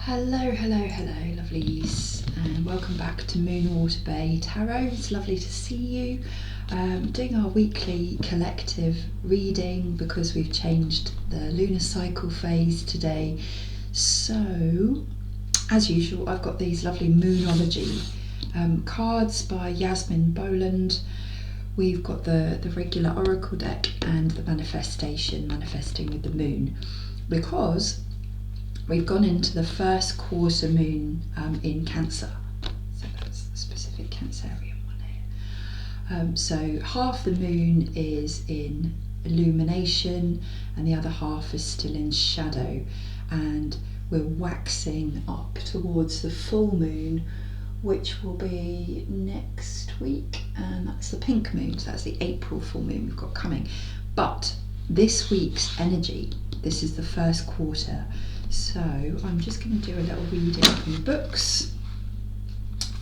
Hello, lovelies, and welcome back to Moonwater Bay Tarot. It's lovely to see you. Doing our weekly collective reading because we've changed the lunar cycle phase today. So, as usual, I've got these lovely Moonology cards by Yasmin Boland. We've got the regular oracle deck and the manifesting with the moon, because we've gone into the first quarter moon in Cancer. So that's the specific Cancerian one here. So half the moon is in illumination and the other half is still in shadow. And we're waxing up towards the full moon, which will be next week. And that's the pink moon. So that's the April full moon we've got coming. But this week's energy, this is the first quarter. So I'm just going to do a little reading from the books,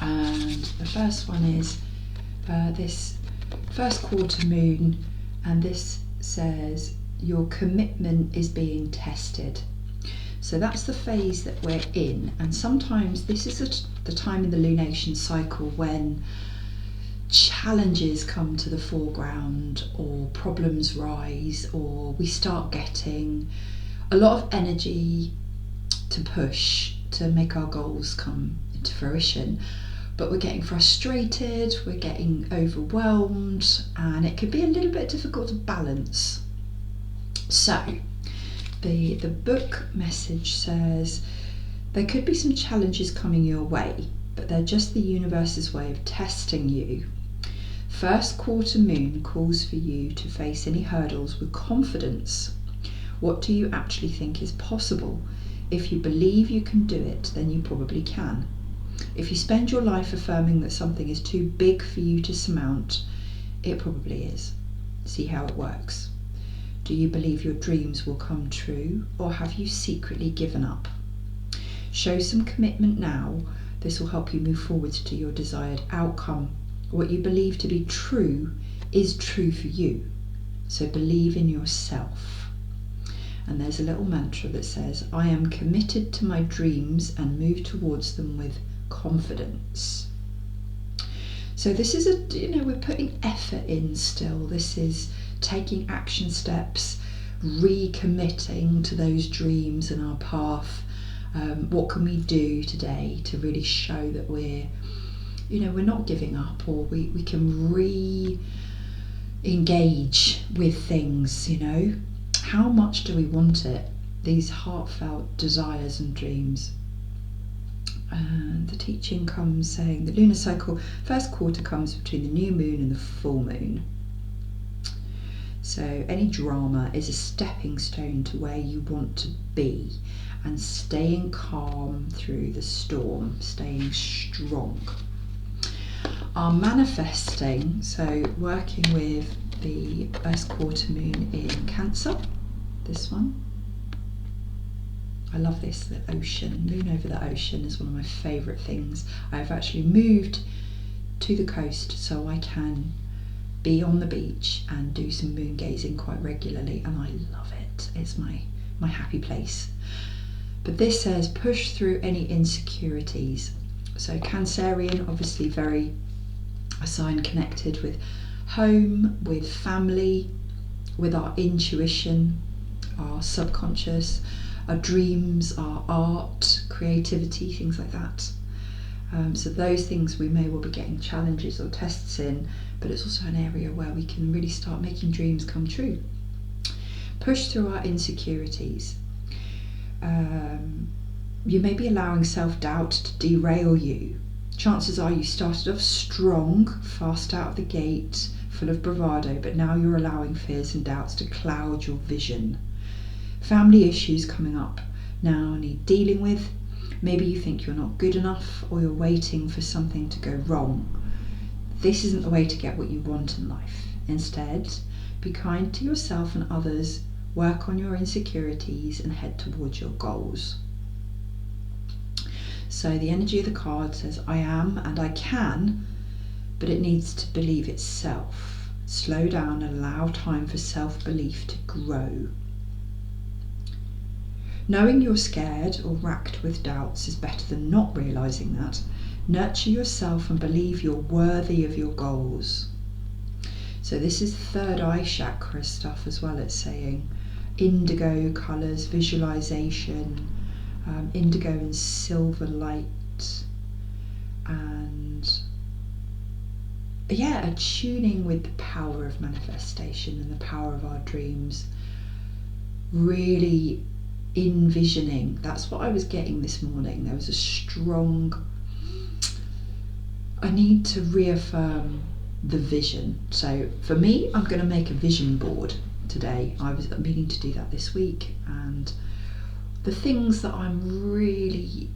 and the first one is this first quarter moon, and this says your commitment is being tested. So that's the phase that we're in, and sometimes this is the time in the lunation cycle when challenges come to the foreground, or problems rise, or we start getting a lot of energy to push to make our goals come into fruition, but we're getting frustrated, we're getting overwhelmed, and it could be a little bit difficult to balance. So the book message says there could be some challenges coming your way, but they're just the universe's way of testing you. First quarter moon calls for you to face any hurdles with confidence. What do you actually think is possible? If you believe you can do it, then you probably can. If you spend your life affirming that something is too big for you to surmount, it probably is. See how it works. Do you believe your dreams will come true, or have you secretly given up? Show some commitment now. This will help you move forward to your desired outcome. What you believe to be true is true for you. So believe in yourself. And there's a little mantra that says, I am committed to my dreams and move towards them with confidence. So this is we're putting effort in still. This is taking action steps, recommitting to those dreams and our path. What can we do today to really show that we're not giving up, or we can re-engage with things, How much do we want it? These heartfelt desires and dreams. And the teaching comes saying the lunar cycle first quarter comes between the new moon and the full moon. So any drama is a stepping stone to where you want to be, and staying calm through the storm, staying strong. Our manifesting, so working with the first quarter moon in Cancer, this one. I love this, the ocean. Moon over the ocean is one of my favourite things. I've actually moved to the coast so I can be on the beach and do some moon gazing quite regularly, and I love it. It's my happy place. But this says push through any insecurities. So Cancerian, obviously very a sign connected with home, with family, with our intuition, our subconscious, our dreams, our art, creativity, things like that. So those things we may well be getting challenges or tests in, but it's also an area where we can really start making dreams come true. Push through our insecurities. You may be allowing self-doubt to derail you. Chances are you started off strong, fast out of the gate, full of bravado, but now you're allowing fears and doubts to cloud your vision. Family issues coming up now need dealing with. Maybe you think you're not good enough, or you're waiting for something to go wrong. This isn't the way to get what you want in life. Instead, be kind to yourself and others, work on your insecurities, and head towards your goals. So the energy of the card says, I am and I can, but it needs to believe itself. Slow down and allow time for self-belief to grow. Knowing you're scared or racked with doubts is better than not realising that. Nurture yourself and believe you're worthy of your goals. So this is third eye chakra stuff as well. It's saying indigo colours, visualisation, indigo and silver light, and yeah, attuning with the power of manifestation and the power of our dreams. Really envisioning. That's what I was getting this morning. There was a strong, I need to reaffirm the vision. So for me, I'm going to make a vision board today. I was meaning to do that this week, and the things that I really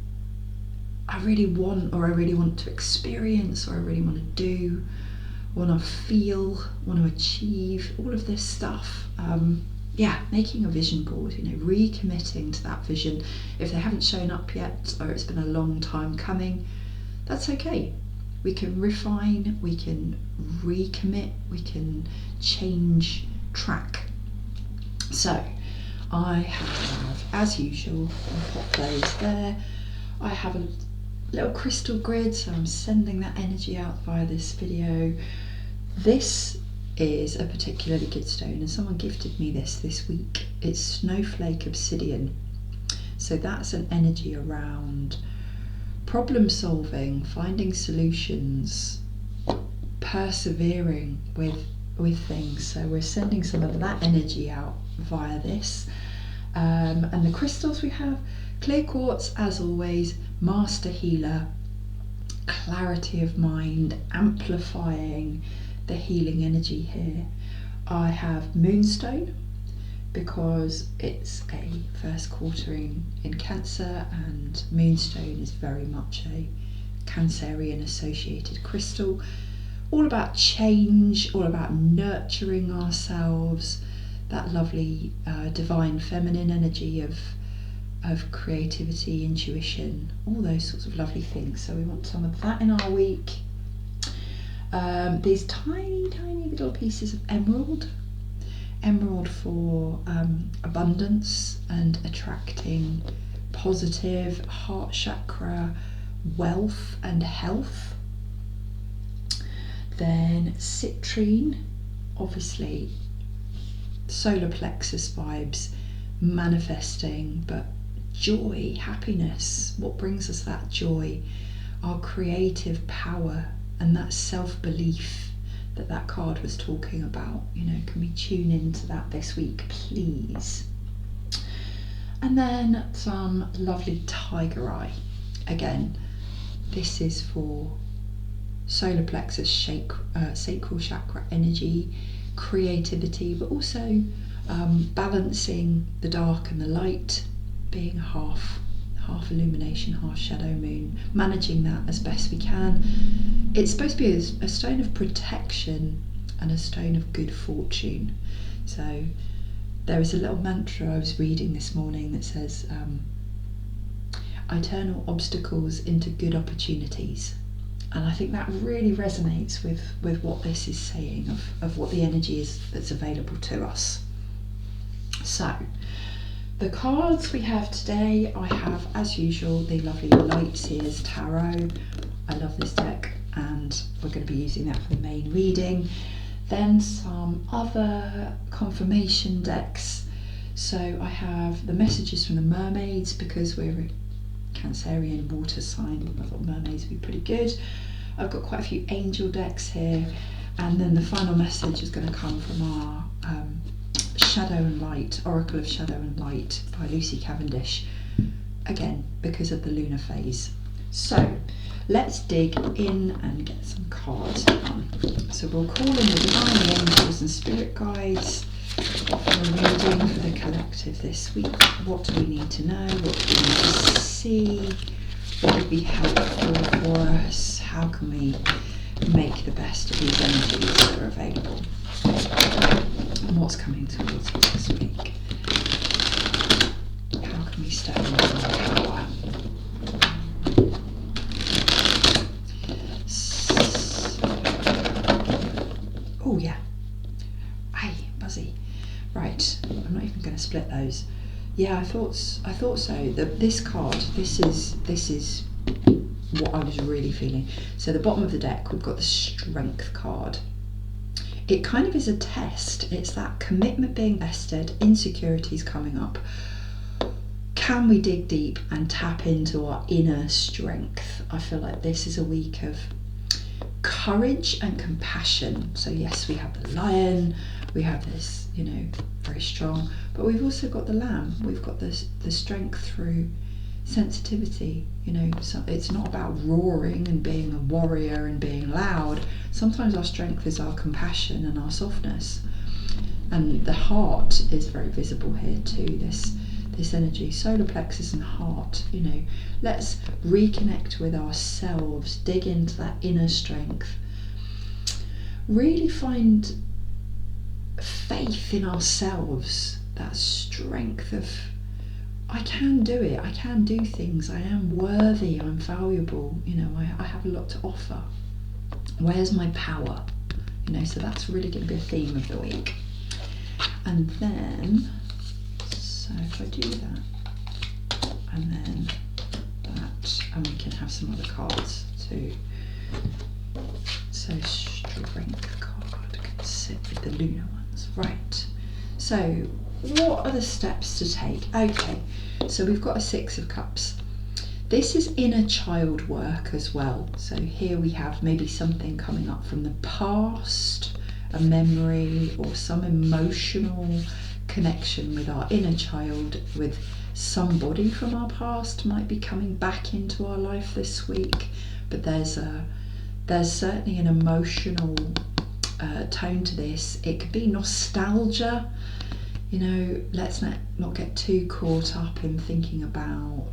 want, or I really want to experience, or I really want to do, want to feel, want to achieve, all of this stuff. Making a vision board, recommitting to that vision. If they haven't shown up yet, or it's been a long time coming, that's okay. We can refine, we can recommit, we can change track. So I have, as usual, I'll pop those there. I have a little crystal grid, so I'm sending that energy out via this video. This is a particularly good stone, and someone gifted me this week. It's Snowflake Obsidian. So that's an energy around problem solving, finding solutions, persevering with things. So we're sending some of that energy out via this. And the crystals we have, clear quartz as always, master healer, clarity of mind, amplifying the healing energy here. I have moonstone because it's a first quartering in Cancer, and moonstone is very much a Cancerian associated crystal, all about change, all about nurturing ourselves, that lovely divine feminine energy of creativity, intuition, all those sorts of lovely things. So we want some of that in our week. These tiny little pieces of emerald for abundance and attracting positive heart chakra, wealth and health. Then citrine, obviously solar plexus vibes, manifesting, but joy, happiness. What brings us that joy? Our creative power and that self-belief that card was talking about. Can we tune into that this week, please? And then some lovely tiger eye. Again, this is for solar plexus, sacral chakra energy, creativity, but also balancing the dark and the light, being half illumination, half shadow moon, managing that as best we can. It's supposed to be a stone of protection and a stone of good fortune. So there is a little mantra I was reading this morning that says, I turn all obstacles into good opportunities. And I think that really resonates with what this is saying, of what the energy is that's available to us. So the cards we have today, I have, as usual, the lovely Lightseers Tarot. I love this deck, and we're going to be using that for the main reading. Then some other confirmation decks. So I have the messages from the mermaids, because we're a Cancerian water sign. I thought mermaids would be pretty good. I've got quite a few angel decks here, and then the final message is going to come from our Shadow and Light, Oracle of Shadow and Light by Lucy Cavendish, again because of the lunar phase. So let's dig in and get some cards done. So we'll call in the divine angels and spirit guides for the reading for the collective this week. What do we need to know? What do we need to see? What would be helpful for us? How can we make the best of these energies that are available? And what's coming towards us this week? How can we step into our power? Oh yeah. Hey, buzzy. Right, I'm not even going to split those. Yeah, I thought so. This card, this is what I was really feeling. So the bottom of the deck, we've got the Strength card. It kind of is a test. It's that commitment being vested, insecurities coming up. Can we dig deep and tap into our inner strength? I feel like this is a week of courage and compassion. So yes, we have the lion, we have this, very strong, but we've also got the lamb. We've got the strength through sensitivity. So it's not about roaring and being a warrior and being loud. Sometimes our strength is our compassion and our softness, and the heart is very visible here too. This energy, solar plexus and heart. Let's reconnect with ourselves, dig into that inner strength, really find faith in ourselves, that strength of I can do it, I can do things, I am worthy, I'm valuable, I have a lot to offer. Where's my power? So that's really going to be a theme of the week. And then, so if I do that, and then that, and we can have some other cards too. So Strength card can sit with the lunar ones. Right, so what are the steps to take? Okay, so we've got a Six of Cups. This is inner child work as well. So here we have maybe something coming up from the past, a memory or some emotional connection with our inner child, with somebody from our past might be coming back into our life this week. But there's certainly an emotional tone to this. It could be nostalgia. Let's not get too caught up in thinking about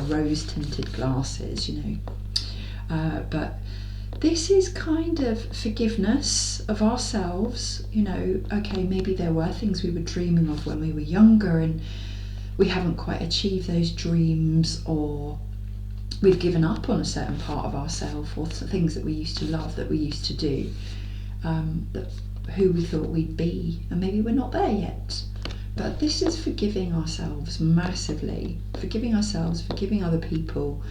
rose-tinted glasses, but this is kind of forgiveness of ourselves. Okay, maybe there were things we were dreaming of when we were younger and we haven't quite achieved those dreams, or we've given up on a certain part of ourselves, or things that we used to love, that we used to do, who we thought we'd be, and maybe we're not there yet. But this is forgiving ourselves massively, forgiving ourselves, forgiving other people,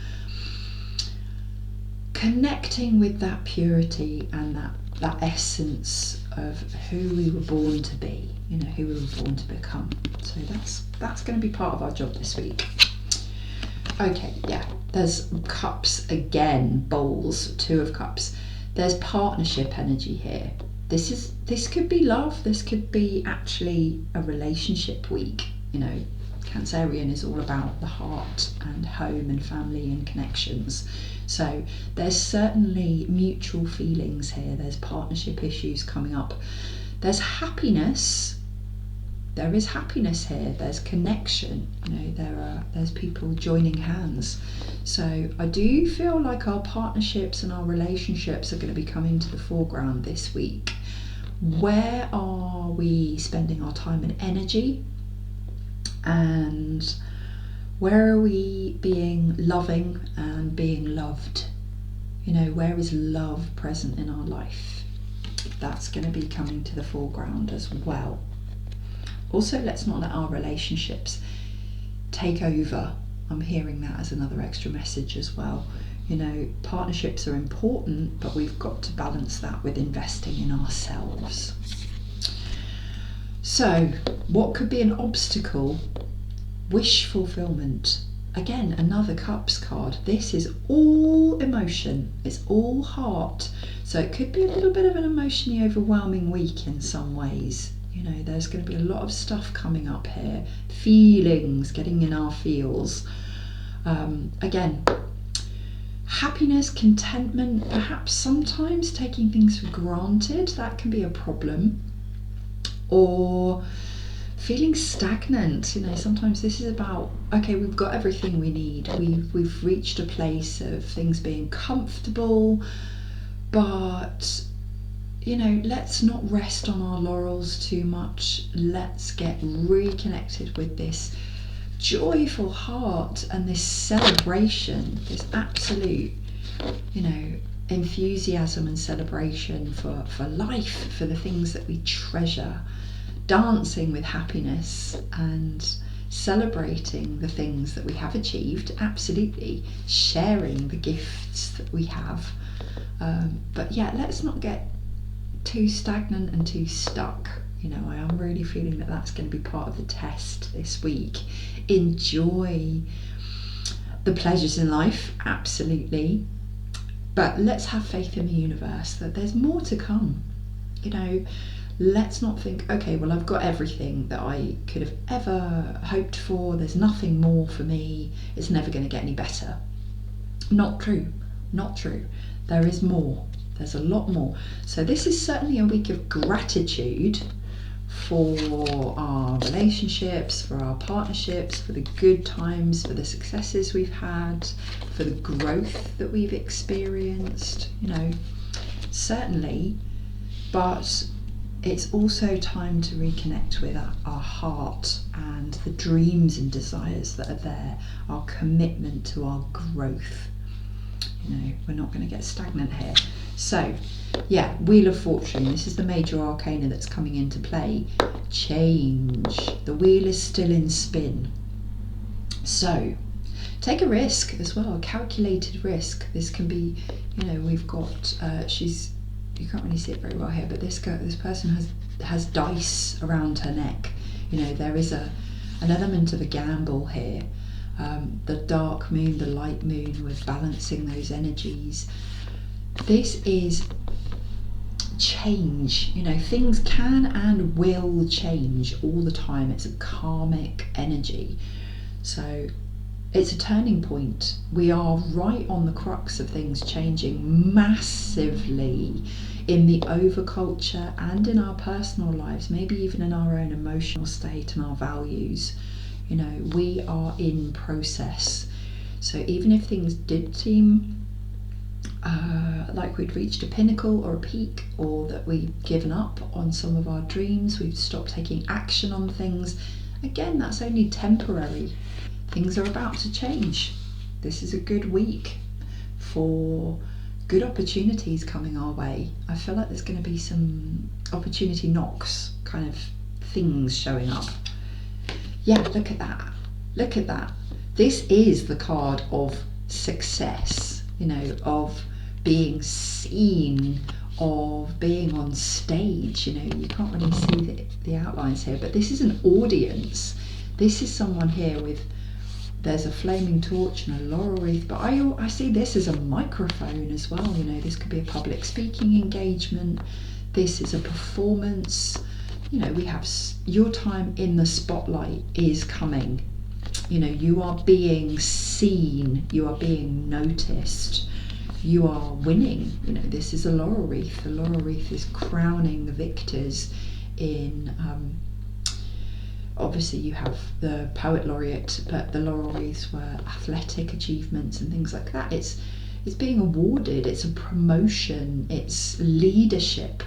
connecting with that purity and that essence of who we were born to be, who we were born to become. So that's going to be part of our job this week. Okay, yeah, there's cups again, bowls, Two of Cups. There's partnership energy here. This could be love, this could be actually a relationship week. Cancerian is all about the heart and home and family and connections. So there's certainly mutual feelings here. There's partnership issues coming up. There's happiness. There is happiness here. There's connection. There's people joining hands. So I do feel like our partnerships and our relationships are going to be coming to the foreground this week. Where are we spending our time and energy? And where are we being loving and being loved? Where is love present in our life? That's going to be coming to the foreground as well. Also, let's not let our relationships take over. I'm hearing that as another extra message as well. Partnerships are important, but we've got to balance that with investing in ourselves. So, what could be an obstacle? Wish fulfillment. Again, another Cups card. This is all emotion. It's all heart. So it could be a little bit of an emotionally overwhelming week in some ways. There's going to be a lot of stuff coming up here. Feelings, getting in our feels. Again, happiness, contentment, perhaps sometimes taking things for granted. That can be a problem. Or feeling stagnant. Sometimes this is about, okay, we've got everything we need. We've reached a place of things being comfortable, but let's not rest on our laurels too much. Let's get reconnected with this joyful heart and this celebration, this absolute, enthusiasm and celebration for life, for the things that we treasure, dancing with happiness and celebrating the things that we have achieved, absolutely, sharing the gifts that we have. But yeah, let's not get too stagnant and too stuck. You know, I am really feeling that that's going to be part of the test this week. Enjoy the pleasures in life, absolutely, but let's have faith in the universe that there's more to come. You know, let's not think, okay, well, I've got everything that I could have ever hoped for, there's nothing more for me, it's never going to get any better. Not true, not true. There is more, there's a lot more. So this is certainly a week of gratitude for our relationships, for our partnerships, for the good times, for the successes we've had, for the growth that we've experienced, you know, certainly. But it's also time to reconnect with our heart and the dreams and desires that are there, our commitment to our growth. You know, we're not going to get stagnant here. So, yeah, Wheel of Fortune, this is the major arcana that's coming into play. Change. The wheel is still in spin. So, take a risk as well, a calculated risk. This can be, you know, we've got, you can't really see it very well here, but this person has dice around her neck. You know, there is an element of a gamble here. The dark moon, the light moon, we're balancing those energies. This is change. You know, things can and will change all the time. It's a karmic energy. So it's a turning point. We are right on the crux of things changing massively in the overculture and in our personal lives, maybe even in our own emotional state and our values. You know, we are in process. So even if things did seem like we'd reached a pinnacle or a peak, or that we've given up on some of our dreams, we've stopped taking action on things, again, that's only temporary. Things are about to change. This is a good week for good opportunities coming our way. I feel like there's going to be some opportunity knocks kind of things showing up. Yeah, look at that. Look at that. This is the card of success, you know, of being seen, of being on stage. You know, you can't really see the outlines here, but this is an audience. This is someone here with, there's a flaming torch and a laurel wreath, but I see this as a microphone as well. You know, this could be a public speaking engagement. This is a performance. You know, we have your time in the spotlight is coming. You know, you are being seen, you are being noticed, you are winning. You know, this is a laurel wreath. The laurel wreath is crowning the victors in, obviously you have the poet laureate, but the laurel wreaths were athletic achievements and things like that. It's being awarded, it's a promotion, it's leadership.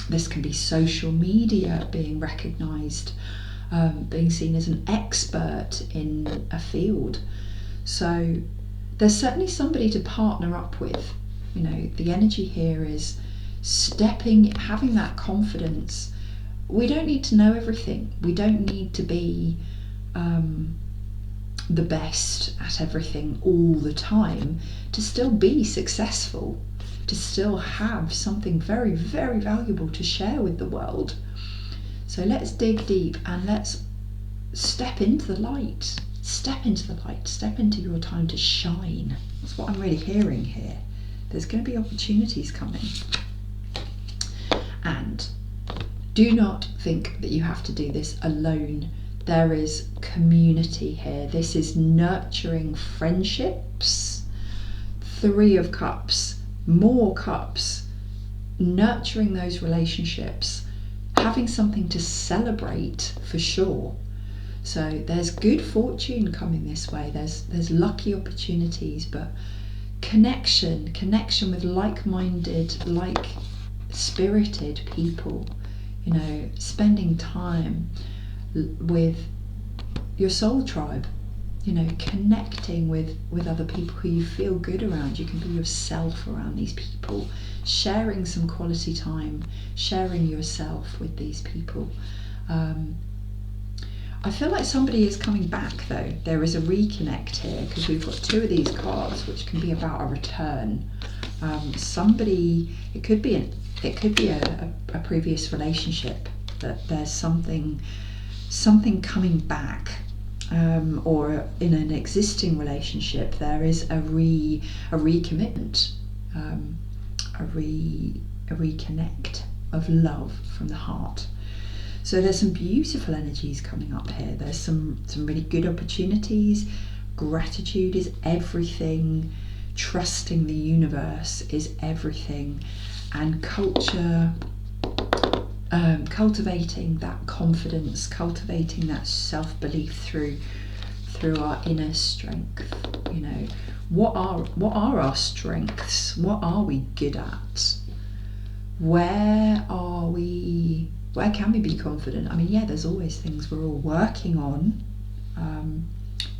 This can be social media being recognised, being seen as an expert in a field. So there's certainly somebody to partner up with. You know, the energy here is having that confidence. We don't need to know everything. We don't need to be the best at everything all the time to still be successful, to still have something very, very valuable to share with the world. So let's dig deep and let's step into the light. Step into the light. Step into your time to shine. That's what I'm really hearing here. There's going to be opportunities coming. And do not think that you have to do this alone. There is community here. This is nurturing friendships. 3 of Cups, more cups, nurturing those relationships, having something to celebrate for sure. So there's good fortune coming this way. There's lucky opportunities, but connection with like-minded, like-spirited people. You know, spending time with your soul tribe, you know, connecting with other people who you feel good around. You can be yourself around these people, sharing some quality time, sharing yourself with these people. I feel like somebody is coming back though. There is a reconnect here because we've got two of these cards, which can be about a return. Somebody, it could be a previous relationship, that there's something coming back, or in an existing relationship there is a recommitment, a reconnect of love from the heart. So there's some beautiful energies coming up here. There's some really good opportunities. Gratitude is everything. Trusting the universe is everything. And culture, cultivating that confidence, cultivating that self-belief through our inner strength. You know, what are our strengths? What are we good at? Where can we be confident? I mean, yeah, there's always things we're all working on,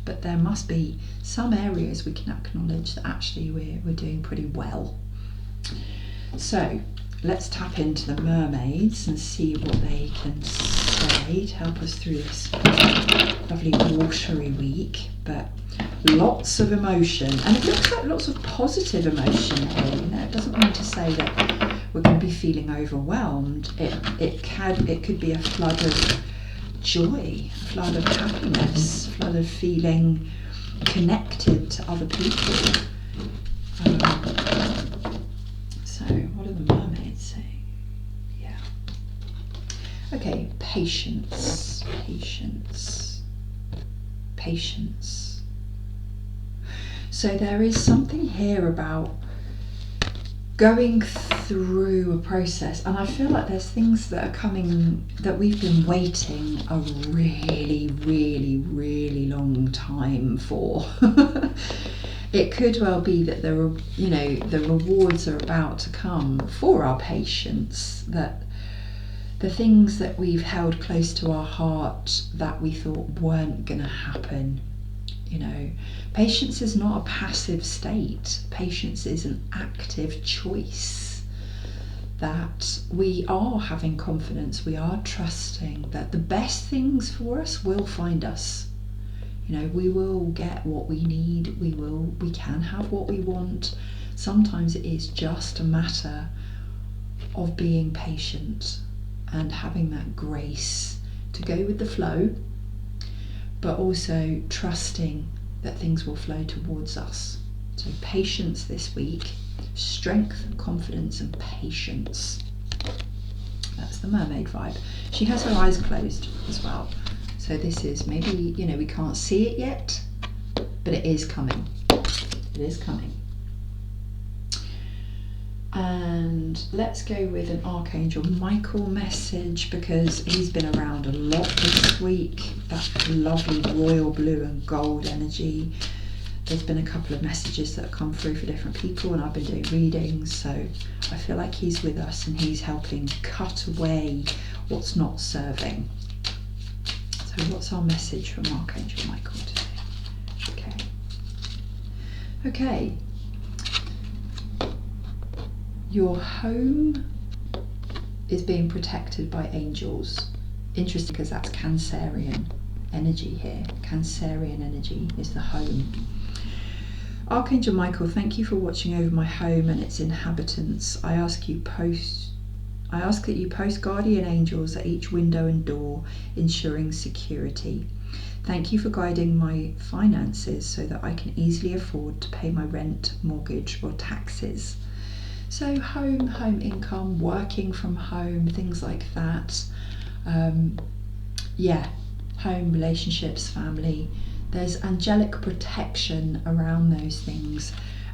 but there must be some areas we can acknowledge that actually we're doing pretty well. So let's tap into the mermaids and see what they can say to help us through this lovely watery week, but lots of emotion, and it looks like lots of positive emotion here. You know, it doesn't mean to say that we're going to be feeling overwhelmed. It could be a flood of joy, a flood of happiness, a flood of feeling connected to other people. So what are the mermaids saying? Yeah. Okay, patience. So there is something here about going through a process, and I feel like there's things that are coming that we've been waiting a really, really, really long time for. It could well be that the rewards are about to come for our patience, that the things that we've held close to our heart that we thought weren't going to happen. You know, patience is not a passive state. Patience is an active choice, that we are having confidence, we are trusting that the best things for us will find us. You know, we will get what we need, we can have what we want. Sometimes it is just a matter of being patient and having that grace to go with the flow, but also trusting that things will flow towards us. So patience this week, strength, confidence and patience. That's the mermaid vibe. She has her eyes closed as well. So this is maybe, you know, we can't see it yet, but it is coming. It is coming. And let's go with an Archangel Michael message, because he's been around a lot this week. That lovely royal blue and gold energy. There's been a couple of messages that have come through for different people, and I've been doing readings, so I feel like he's with us and he's helping cut away what's not serving. So what's our message from Archangel Michael today? Okay. Your home is being protected by angels. Interesting, because that's Cancerian energy here. Cancerian energy is the home. Archangel Michael, thank you for watching over my home and its inhabitants. I ask that you post guardian angels at each window and door, ensuring security. Thank you for guiding my finances so that I can easily afford to pay my rent, mortgage or taxes. So home income, working from home, things like that. Home, relationships, family. There's angelic protection around those things,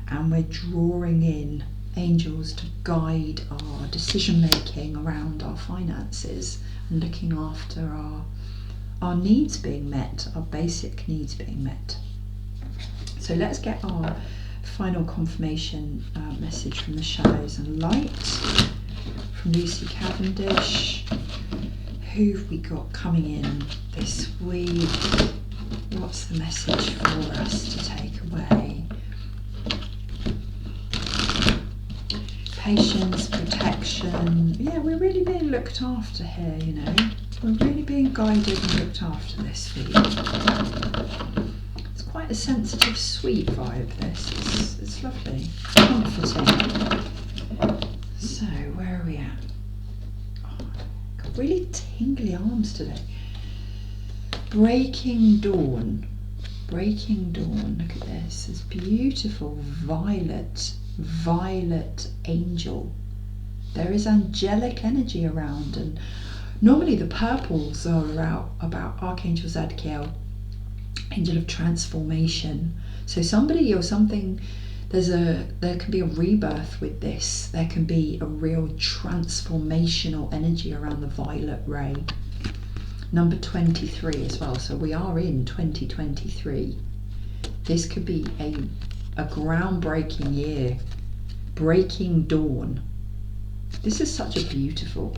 and we're drawing in angels to guide our decision making around our finances and looking after our needs being met, our basic needs being met. So let's get our final confirmation message from the Shadows and Light, from Lucy Cavendish. Who've we got coming in this week? What's the message for us to take away? Patience, protection. Yeah, we're really being looked after here, you know. We're really being guided and looked after this week. It's quite a sensitive, sweet vibe, this. It's lovely, comforting. So, where are we at? Oh, got really tingly arms today. Breaking Dawn. Breaking Dawn, look at this. This beautiful violet angel. There is angelic energy around, and normally the purples are about Archangel Zadkiel, angel of transformation. So somebody or something, there can be a rebirth with this. There can be a real transformational energy around the violet ray. Number 23 as well, so we are in 2023. This could be a groundbreaking year. Breaking Dawn. This is such a beautiful,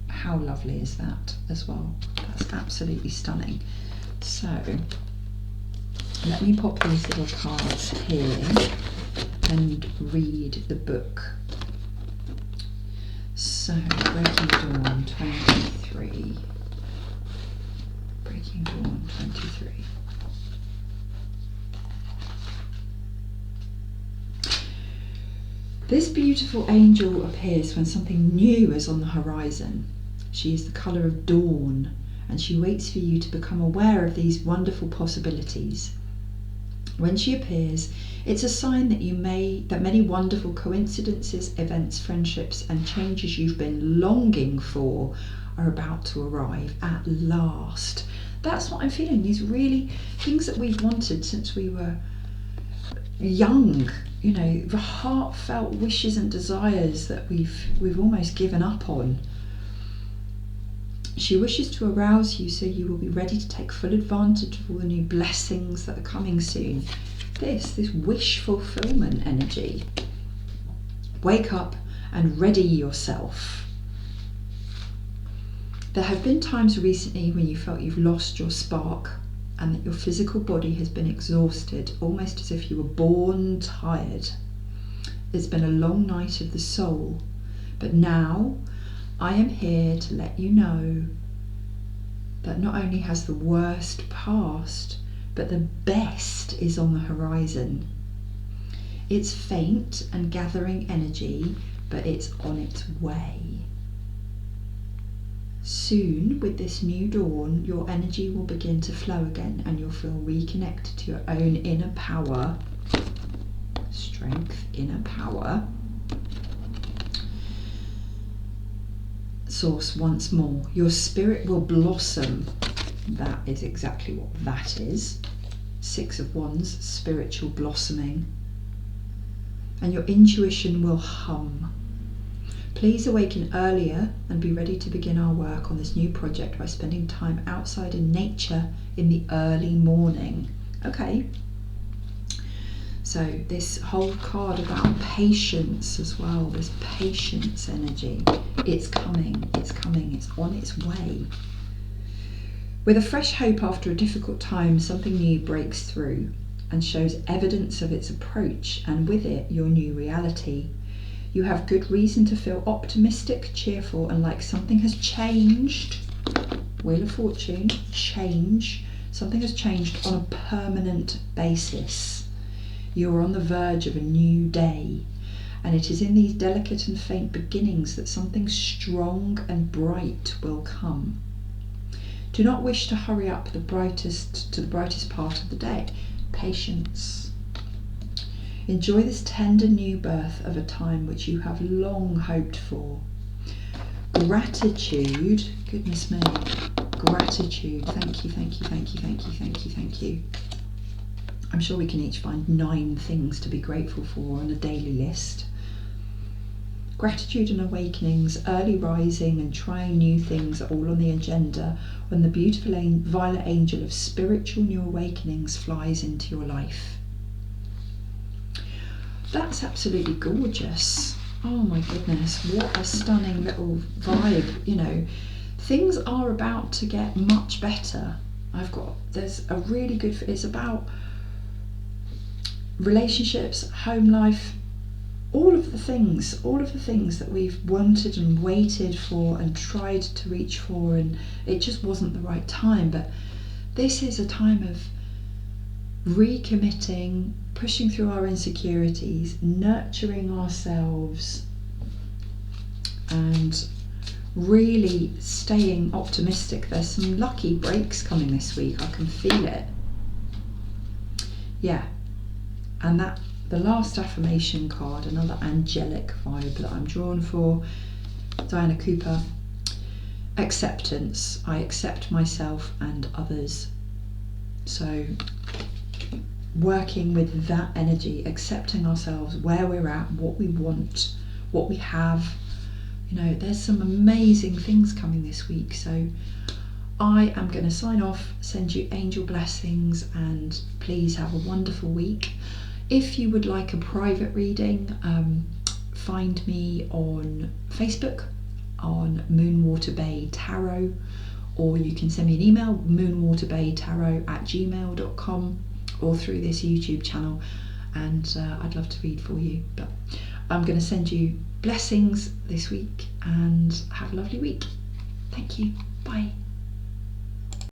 how lovely is that as well? That's absolutely stunning. So, let me pop these little cards here and read the book. So, Breaking Dawn 23. Breaking Dawn 23. This beautiful angel appears when something new is on the horizon. She is the colour of dawn, and she waits for you to become aware of these wonderful possibilities. When she appears, it's a sign that many wonderful coincidences, events, friendships, and changes you've been longing for are about to arrive at last. That's what I'm feeling. These really things that we've wanted since we were young, the heartfelt wishes and desires that we've almost given up on. She wishes to arouse you so you will be ready to take full advantage of all the new blessings that are coming soon. This wish fulfillment energy. Wake up and ready yourself. There have been times recently when you felt you've lost your spark and that your physical body has been exhausted, almost as if you were born tired. It's been a long night of the soul, but now I am here to let you know that not only has the worst passed, but the best is on the horizon. It's faint and gathering energy, but it's on its way. Soon, with this new dawn, your energy will begin to flow again and you'll feel reconnected to your own inner power, strength, inner power, source once more. Your spirit will blossom. That is exactly what that is. 6 of Wands, spiritual blossoming. And your intuition will hum. Please awaken earlier and be ready to begin our work on this new project by spending time outside in nature in the early morning. Okay. So this whole card about patience as well, this patience energy. It's coming, it's on its way. With a fresh hope after a difficult time, something new breaks through and shows evidence of its approach, and with it, your new reality. You have good reason to feel optimistic, cheerful, and like something has changed. Wheel of Fortune, change. Something has changed on a permanent basis. You are on the verge of a new day, and it is in these delicate and faint beginnings that something strong and bright will come. Do not wish to hurry up to the brightest part of the day. Patience. Enjoy this tender new birth of a time which you have long hoped for. Gratitude, goodness me, gratitude. Thank you, thank you, thank you, thank you, thank you, thank you. I'm sure we can each find 9 things to be grateful for on a daily list. Gratitude and awakenings, early rising and trying new things are all on the agenda when the beautiful violet angel of spiritual new awakenings flies into your life. That's absolutely gorgeous. Oh my goodness, what a stunning little vibe. Things are about to get much better. There's a really good, it's about relationships, home life, all of the things that we've wanted and waited for and tried to reach for, and it just wasn't the right time. But this is a time of recommitting, pushing through our insecurities, nurturing ourselves, and really staying optimistic. There's some lucky breaks coming this week. I can feel it. Yeah. And that the last affirmation card, another angelic vibe that I'm drawn for, Diana Cooper. Acceptance. I accept myself and others. So working with that energy, accepting ourselves, where we're at, what we want, what we have. You know, there's some amazing things coming this week. So I am going to sign off, send you angel blessings, and please have a wonderful week. If you would like a private reading, find me on Facebook on Moonwater Bay Tarot, or you can send me an email, moonwaterbaytarot@gmail.com, or through this YouTube channel, and I'd love to read for you. But I'm going to send you blessings this week, and have a lovely week. Thank you. Bye.